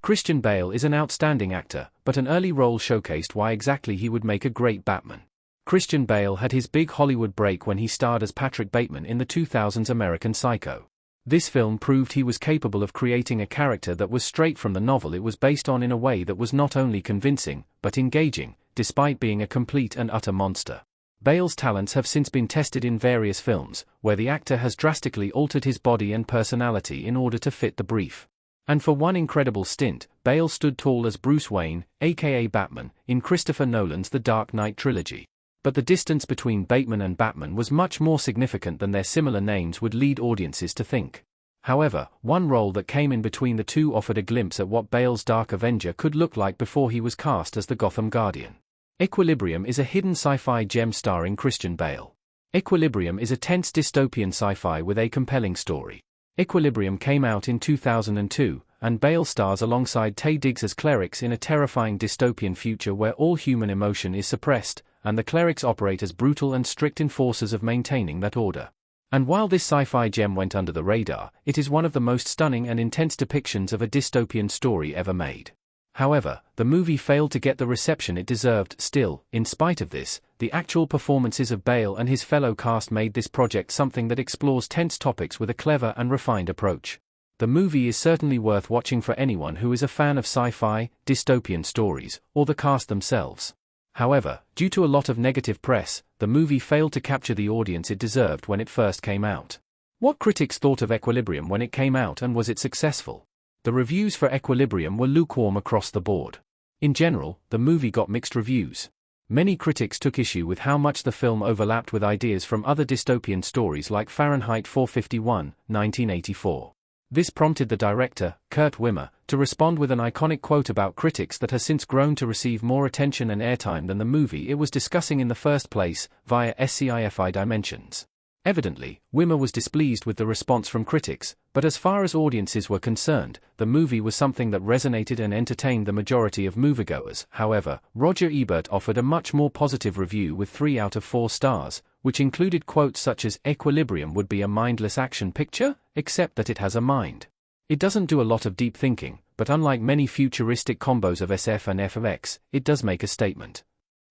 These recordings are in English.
Christian Bale is an outstanding actor, but an early role showcased why exactly he would make a great Batman. Christian Bale had his big Hollywood break when he starred as Patrick Bateman in the 2000s American Psycho. This film proved he was capable of creating a character that was straight from the novel it was based on in a way that was not only convincing, but engaging, despite being a complete and utter monster. Bale's talents have since been tested in various films, where the actor has drastically altered his body and personality in order to fit the brief. And for one incredible stint, Bale stood tall as Bruce Wayne, aka Batman, in Christopher Nolan's The Dark Knight trilogy. But the distance between Bateman and Batman was much more significant than their similar names would lead audiences to think. However, one role that came in between the two offered a glimpse at what Bale's Dark Avenger could look like before he was cast as the Gotham Guardian. Equilibrium is a hidden sci-fi gem starring Christian Bale. Equilibrium is a tense dystopian sci-fi with a compelling story. Equilibrium came out in 2002, and Bale stars alongside Taye Diggs as clerics in a terrifying dystopian future where all human emotion is suppressed, and the clerics operate as brutal and strict enforcers of maintaining that order. And while this sci-fi gem went under the radar, it is one of the most stunning and intense depictions of a dystopian story ever made. However, the movie failed to get the reception it deserved. Still, in spite of this, the actual performances of Bale and his fellow cast made this project something that explores tense topics with a clever and refined approach. The movie is certainly worth watching for anyone who is a fan of sci-fi, dystopian stories, or the cast themselves. However, due to a lot of negative press, the movie failed to capture the audience it deserved when it first came out. What critics thought of Equilibrium when it came out, and was it successful? The reviews for Equilibrium were lukewarm across the board. In general, the movie got mixed reviews. Many critics took issue with how much the film overlapped with ideas from other dystopian stories like Fahrenheit 451, 1984. This prompted the director, Kurt Wimmer, to respond with an iconic quote about critics that has since grown to receive more attention and airtime than the movie it was discussing in the first place, via sci-fi dimensions. Evidently, Wimmer was displeased with the response from critics, but as far as audiences were concerned, the movie was something that resonated and entertained the majority of moviegoers. However, Roger Ebert offered a much more positive review with 3 out of 4 stars, which included quotes such as, "Equilibrium would be a mindless action picture, except that it has a mind. It doesn't do a lot of deep thinking, but unlike many futuristic combos of SF and FX, it does make a statement."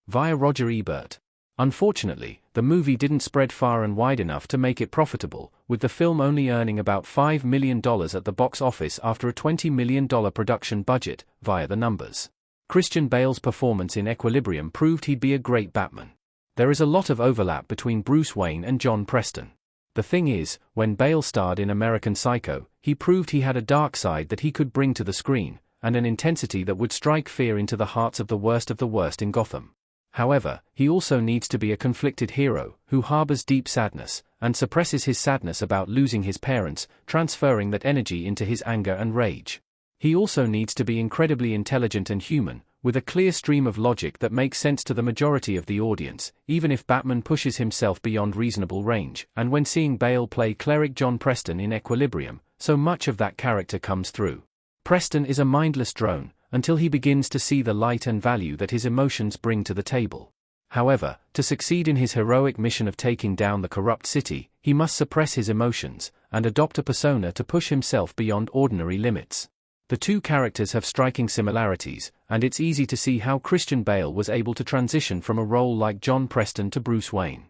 Via Roger Ebert. Unfortunately, the movie didn't spread far and wide enough to make it profitable, with the film only earning about $5 million at the box office after a $20 million production budget, via the numbers. Christian Bale's performance in Equilibrium proved he'd be a great Batman. There is a lot of overlap between Bruce Wayne and John Preston. The thing is, when Bale starred in American Psycho, he proved he had a dark side that he could bring to the screen, and an intensity that would strike fear into the hearts of the worst in Gotham. However, he also needs to be a conflicted hero, who harbors deep sadness, and suppresses his sadness about losing his parents, transferring that energy into his anger and rage. He also needs to be incredibly intelligent and human, with a clear stream of logic that makes sense to the majority of the audience, even if Batman pushes himself beyond reasonable range. And when seeing Bale play cleric John Preston in Equilibrium, so much of that character comes through. Preston is a mindless drone, until he begins to see the light and value that his emotions bring to the table. However, to succeed in his heroic mission of taking down the corrupt city, he must suppress his emotions, and adopt a persona to push himself beyond ordinary limits. The two characters have striking similarities, and it's easy to see how Christian Bale was able to transition from a role like John Preston to Bruce Wayne.